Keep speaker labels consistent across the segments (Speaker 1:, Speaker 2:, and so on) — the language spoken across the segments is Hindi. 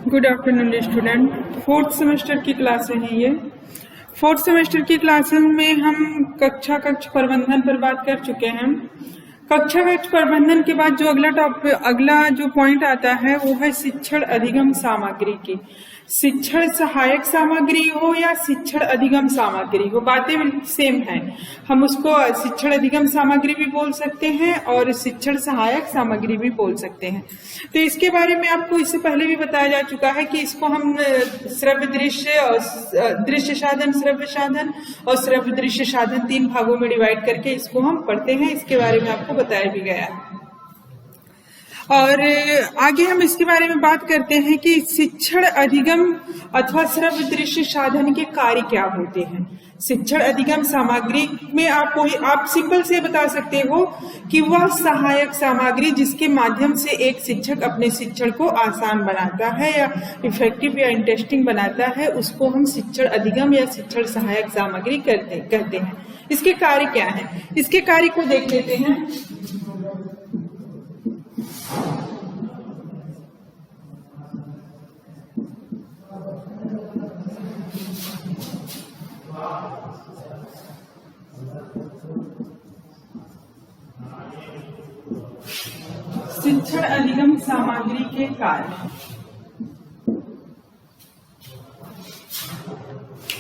Speaker 1: Good afternoon student. Fourth semester की क्लासें हैं ये। फोर्थ सेमेस्टर की क्लासें में हम कक्ष प्रबंधन पर बात कर चुके हैं। कक्ष प्रबंधन के बाद जो अगला जो पॉइंट आता है वो है शिक्षण अधिगम सामग्री की। शिक्षण सहायक सामग्री हो या शिक्षण अधिगम सामग्री हो, बातें सेम है। हम उसको शिक्षण अधिगम सामग्री भी बोल सकते हैं और शिक्षण सहायक सामग्री भी बोल सकते हैं। तो इसके बारे में आपको इससे पहले भी बताया जा चुका है कि इसको हम श्रव्य दृश्य और दृश्य साधन, श्रव्य साधन और श्रव्य दृश्य साधन 3 भागों में डिवाइड करके इसको हम पढ़ते हैं। इसके बारे में आपको बताया भी गया है। और आगे हम इसके बारे में बात करते हैं कि शिक्षण अधिगम अथवा श्रव्य दृश्य साधन के कार्य क्या होते हैं। शिक्षण अधिगम सामग्री में आप सिंपल से बता सकते हो कि वह सहायक सामग्री जिसके माध्यम से एक शिक्षक अपने शिक्षण को आसान बनाता है या इफेक्टिव या इंटरेस्टिंग बनाता है, उसको हम शिक्षण अधिगम या शिक्षण सहायक सामग्री कहते हैं। इसके कार्य क्या है, इसके कार्य को देख लेते हैं। शिक्षण अधिगम सामग्री के कार्य।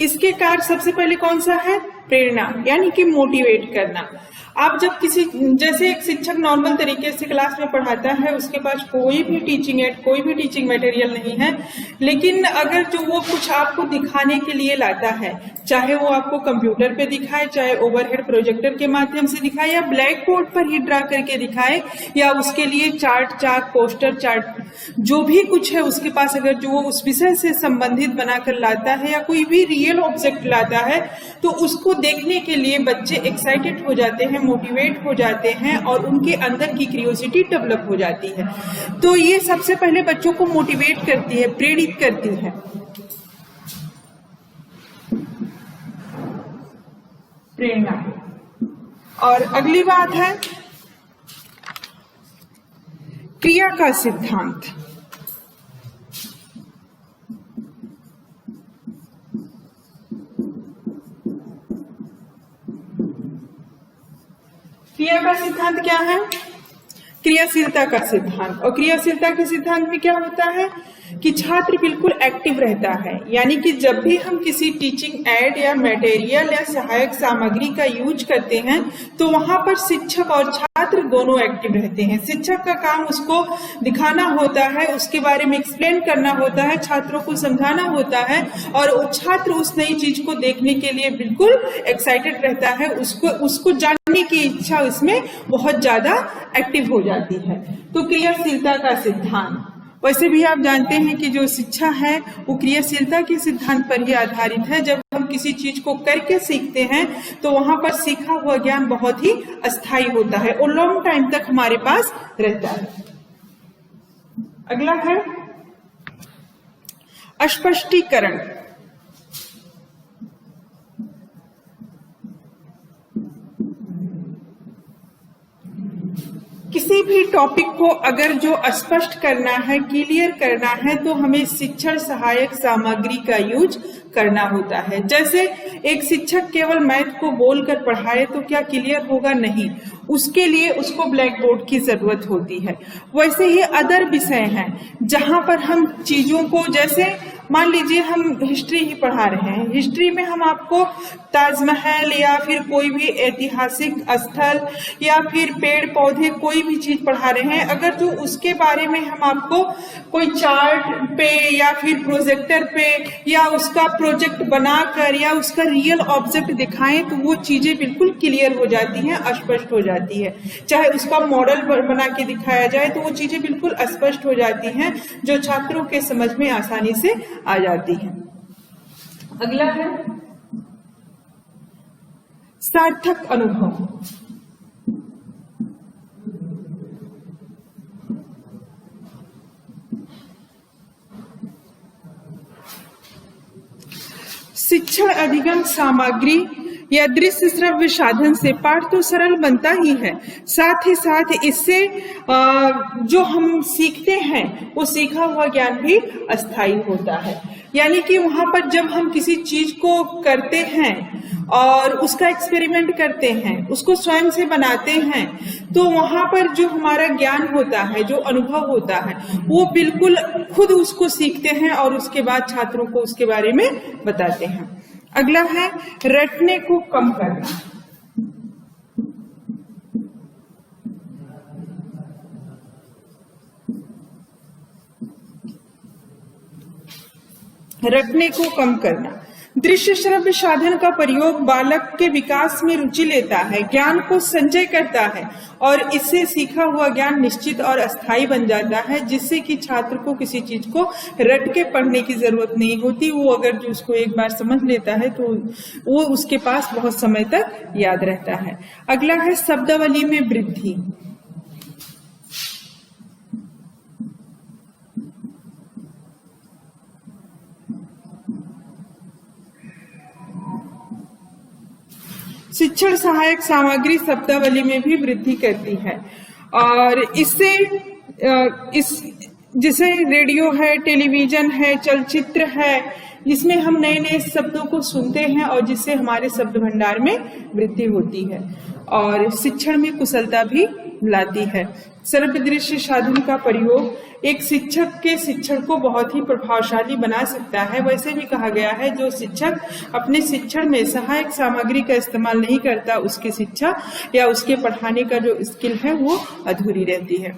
Speaker 1: इसके कार्य सबसे पहले कौन सा है? प्रेरणा, यानी कि मोटिवेट करना। आप जब जैसे एक शिक्षक नॉर्मल तरीके से क्लास में पढ़ाता है, उसके पास कोई भी टीचिंग मटेरियल नहीं है, लेकिन अगर जो वो कुछ आपको दिखाने के लिए लाता है, चाहे वो आपको कंप्यूटर पे दिखाए, चाहे ओवरहेड प्रोजेक्टर के माध्यम से दिखाए या ब्लैक बोर्ड पर ही ड्रा करके दिखाए, या उसके लिए चार्ट, पोस्टर चार्ट, जो भी कुछ है उसके पास, अगर जो वो उस विषय से संबंधित बनाकर लाता है या कोई भी रियल ऑब्जेक्ट लाता है, तो उसको देखने के लिए बच्चे एक्साइटेड हो जाते हैं, मोटिवेट हो जाते हैं और उनके अंदर की क्यूरियोसिटी डेवलप हो जाती है। तो ये सबसे पहले बच्चों को मोटिवेट करती है, प्रेरित करती है। प्रेरणा। और अगली बात है क्रिया का सिद्धांत। क्रिया का सिद्धांत क्या है? क्रियाशीलता का सिद्धांत। और क्रियाशीलता के सिद्धांत में क्या होता है कि छात्र बिल्कुल एक्टिव रहता है, यानी कि जब भी हम किसी टीचिंग एड या मटेरियल या सहायक सामग्री का यूज करते हैं तो वहां पर शिक्षक और छात्र दोनों एक्टिव रहते हैं। शिक्षक का काम उसको दिखाना होता है, उसके बारे में एक्सप्लेन करना होता है, छात्रों को समझाना होता है, और छात्र उस नई चीज को देखने के लिए बिल्कुल एक्साइटेड रहता है, उसको जानने की इच्छा उसमें बहुत ज्यादा एक्टिव हो जाती है। तो क्रियाशीलता का सिद्धांत। वैसे भी आप जानते हैं कि जो शिक्षा है वो क्रियाशीलता के सिद्धांत पर ही आधारित है। जब हम किसी चीज को करके सीखते हैं तो वहां पर सीखा हुआ ज्ञान बहुत ही अस्थायी होता है और लॉन्ग टाइम तक हमारे पास रहता है। अगला है स्पष्टीकरण। किसी भी टॉपिक को अगर जो स्पष्ट करना है, क्लियर करना है, तो हमें शिक्षण सहायक सामग्री का यूज करना होता है। जैसे एक शिक्षक केवल मैथ को बोलकर पढ़ाए तो क्या क्लियर होगा? नहीं, उसके लिए उसको ब्लैक बोर्ड की जरूरत होती है। वैसे ही अदर विषय हैं जहां पर हम चीजों को, जैसे मान लीजिए हम हिस्ट्री ही पढ़ा रहे हैं, हिस्ट्री में हम आपको ताजमहल या फिर कोई भी ऐतिहासिक स्थल या फिर पेड़ पौधे कोई भी चीज पढ़ा रहे हैं, अगर जो उसके बारे में हम आपको कोई चार्ट पे या फिर प्रोजेक्टर पे या उसका प्रोजेक्ट बनाकर या उसका रियल ऑब्जेक्ट दिखाएं तो वो चीजें बिल्कुल क्लियर हो जाती हैं, स्पष्ट हो जाती है। चाहे उसका मॉडल बना के दिखाया जाए तो वो चीजें बिल्कुल स्पष्ट हो जाती हैं, जो छात्रों के समझ में आसानी से आ जाती है। अगला है सार्थक अनुभव। शिक्षण अधिगम सामग्री या दृश्य श्रव्य साधन से पाठ तो सरल बनता ही है, साथ ही साथ इससे जो हम सीखते हैं वो सीखा हुआ ज्ञान भी अस्थायी होता है। यानी कि वहां पर जब हम किसी चीज को करते हैं और उसका एक्सपेरिमेंट करते हैं, उसको स्वयं से बनाते हैं, तो वहां पर जो हमारा ज्ञान होता है, जो अनुभव होता है, वो बिल्कुल खुद उसको सीखते हैं और उसके बाद छात्रों को उसके बारे में बताते हैं। अगला है रटने को कम करना। रटने को कम करना। दृश्य श्रव्य साधन का प्रयोग बालक के विकास में रुचि लेता है, ज्ञान को संचय करता है और इससे सीखा हुआ ज्ञान निश्चित और अस्थायी बन जाता है, जिससे कि छात्र को किसी चीज को रट के पढ़ने की जरूरत नहीं होती। वो अगर जो उसको एक बार समझ लेता है तो वो उसके पास बहुत समय तक याद रहता है। अगला है शब्दावली में वृद्धि। शिक्षण सहायक सामग्री शब्दावली में भी वृद्धि करती है और इससे जैसे रेडियो है, टेलीविजन है, चलचित्र है, इसमें हम नए नए शब्दों को सुनते हैं और जिससे हमारे शब्द भंडार में वृद्धि होती है और शिक्षण में कुशलता भी लाती है। श्रव्य दृश्य साधन का प्रयोग एक शिक्षक के शिक्षण को बहुत ही प्रभावशाली बना सकता है। वैसे भी कहा गया है, जो शिक्षक अपने शिक्षण में सहायक सामग्री का इस्तेमाल नहीं करता, उसकी शिक्षा या उसके पढ़ाने का जो स्किल है वो अधूरी रहती है।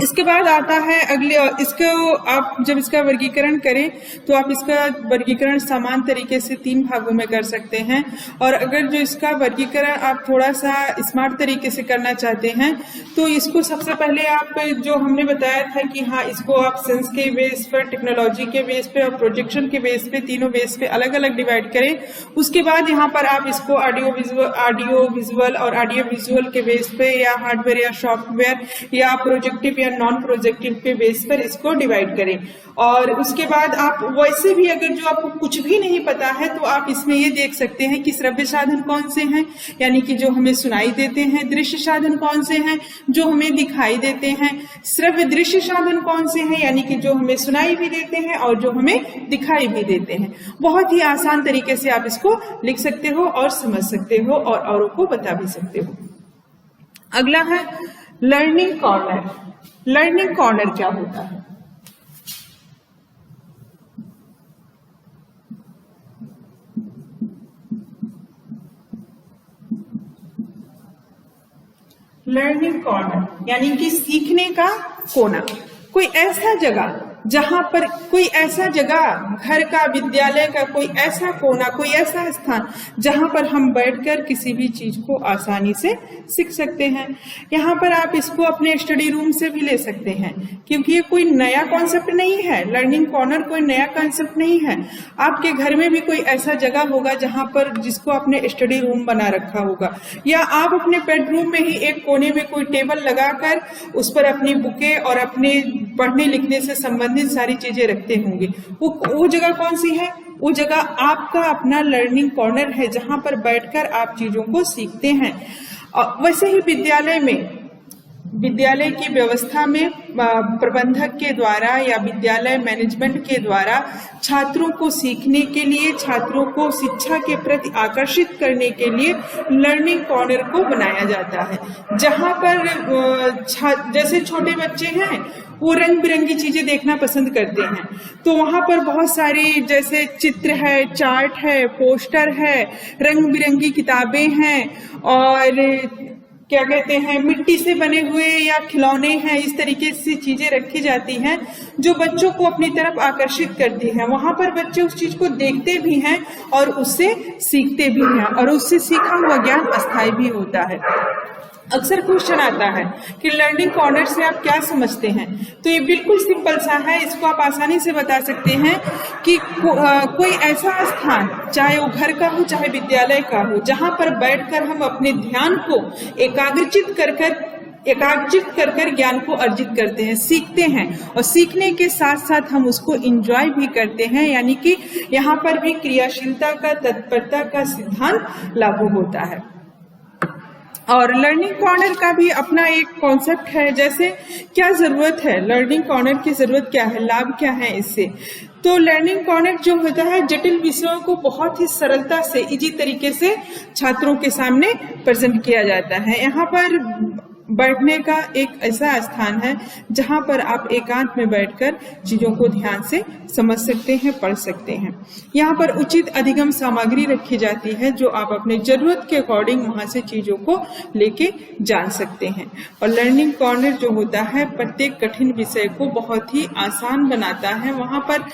Speaker 1: इसके बाद आता है अगले, इसको आप जब इसका वर्गीकरण करें तो आप इसका वर्गीकरण समान तरीके से 3 भागों में कर सकते हैं और अगर जो इसका वर्गीकरण आप थोड़ा सा स्मार्ट तरीके से करना चाहते हैं तो इसको सबसे पहले आप जो हमने बताया था कि हाँ, इसको आप सेंस के बेस पर, टेक्नोलॉजी के बेस पे और प्रोजेक्शन के बेस पे, तीनों बेस पे अलग अलग डिवाइड करें। उसके बाद यहाँ पर आप इसको ऑडियो विजुअल और ऑडियो विजुअल के बेस पे या हार्डवेयर या सॉफ्टवेयर या प्रोजेक्टिव नॉन प्रोजेक्टिव के बेस पर इसको डिवाइड करें। और उसके बाद आप वैसे भी अगर जो आपको कुछ भी नहीं पता है तो आप इसमें ये देख सकते हैं कि श्रव्य साधन कौन से हैं, यानी कि जो हमें सुनाई देते हैं। दृश्य साधन कौन से हैं, जो हमें दिखाई देते हैं। श्रव्य दृश्य साधन कौन से हैं, यानी कि जो हमें सुनाई भी देते हैं और जो हमें दिखाई भी देते हैं। बहुत ही आसान तरीके से आप इसको लिख सकते हो और समझ सकते हो और औरों को बता भी सकते हो। अगला है लर्निंग कॉर्नर। लर्निंग कॉर्नर क्या होता है? लर्निंग कॉर्नर यानी कि सीखने का कोना। कोई ऐसा जगह जहां पर, कोई ऐसा जगह, घर का, विद्यालय का कोई ऐसा कोना, कोई ऐसा स्थान जहां पर हम बैठकर किसी भी चीज को आसानी से सीख सकते हैं। यहाँ पर आप इसको अपने स्टडी रूम से भी ले सकते हैं, क्योंकि ये कोई नया कॉन्सेप्ट नहीं है। लर्निंग कॉर्नर कोई नया कॉन्सेप्ट नहीं है। आपके घर में भी कोई ऐसा जगह होगा जहां पर जिसको आपने स्टडी रूम बना रखा होगा, या आप अपने बेडरूम में ही एक कोने में कोई टेबल लगाकर उस पर अपनी बुकें और अपने पढ़ने लिखने से संबंधित सारी चीजें रखते होंगे। वो जगह कौन सी है? वो जगह आपका अपना लर्निंग कॉर्नर है, जहां पर बैठकर आप चीजों को सीखते हैं। वैसे ही विद्यालय की व्यवस्था में प्रबंधक के द्वारा या विद्यालय मैनेजमेंट के द्वारा छात्रों को सीखने के लिए, छात्रों को शिक्षा के प्रति आकर्षित करने के लिए लर्निंग कॉर्नर को बनाया जाता है, जहां पर जैसे छोटे बच्चे हैं वो रंग बिरंगी चीजें देखना पसंद करते हैं, तो वहां पर बहुत सारी जैसे चित्र है, चार्ट है, पोस्टर है, रंग बिरंगी किताबें हैं और क्या कहते हैं, मिट्टी से बने हुए या खिलौने हैं। इस तरीके से चीजें रखी जाती हैं जो बच्चों को अपनी तरफ आकर्षित करती हैं। वहां पर बच्चे उस चीज को देखते भी हैं और उससे सीखते भी हैं और उससे सीखा हुआ ज्ञान अस्थायी भी होता है। अक्सर क्वेश्चन आता है कि लर्निंग कॉर्नर से आप क्या समझते हैं, तो ये बिल्कुल सिंपल सा है। इसको आप आसानी से बता सकते हैं कि कोई ऐसा स्थान, चाहे वो घर का हो चाहे विद्यालय का हो, जहां पर बैठकर हम अपने ध्यान को एकाग्रचित कर एकाग्रचित कर ज्ञान को अर्जित करते हैं, सीखते हैं, और सीखने के साथ साथ हम उसको एंजॉय भी करते हैं, यानी कि यहाँ पर भी क्रियाशीलता का, तत्परता का सिद्धांत लागू होता है। और लर्निंग कॉर्नर का भी अपना एक कॉन्सेप्ट है, जैसे क्या जरूरत है, लर्निंग कॉर्नर की जरूरत क्या है, लाभ क्या है इससे। तो लर्निंग कॉर्नर जो होता है जटिल विषयों को बहुत ही सरलता से, इजी तरीके से छात्रों के सामने प्रेजेंट किया जाता है। यहाँ पर बैठने का एक ऐसा स्थान है जहां पर आप एकांत में बैठकर चीजों को ध्यान से समझ सकते हैं, पढ़ सकते हैं। यहाँ पर उचित अधिगम सामग्री रखी जाती है जो आप अपने जरूरत के अकॉर्डिंग वहां से चीजों को लेके जान सकते हैं। और लर्निंग कॉर्नर जो होता है प्रत्येक कठिन विषय को बहुत ही आसान बनाता है। वहां पर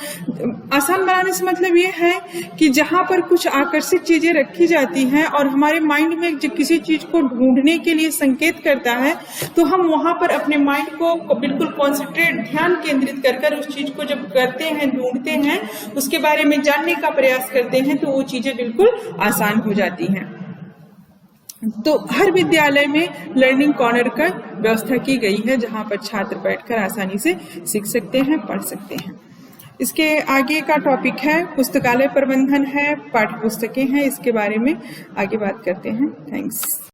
Speaker 1: आसान बनाने से मतलब ये है कि जहां पर कुछ आकर्षक चीजें रखी जाती हैं और हमारे माइंड में किसी चीज को ढूंढने के लिए संकेत करता है, तो हम वहां पर अपने माइंड को बिल्कुल कॉन्सेंट्रेट, ध्यान केंद्रित कर उस चीज को जब करते हैं, ढूंढते हैं, उसके बारे में जानने का प्रयास करते हैं, तो वो चीजें बिल्कुल आसान हो जाती हैं। तो हर विद्यालय में लर्निंग कॉर्नर का व्यवस्था की गई है जहां पर छात्र बैठकर आसानी से सीख सकते हैं, पढ़ सकते हैं। इसके आगे का टॉपिक है पुस्तकालय प्रबंधन है, पाठ्य पुस्तकें हैं, इसके बारे में आगे बात करते हैं। थैंक्स।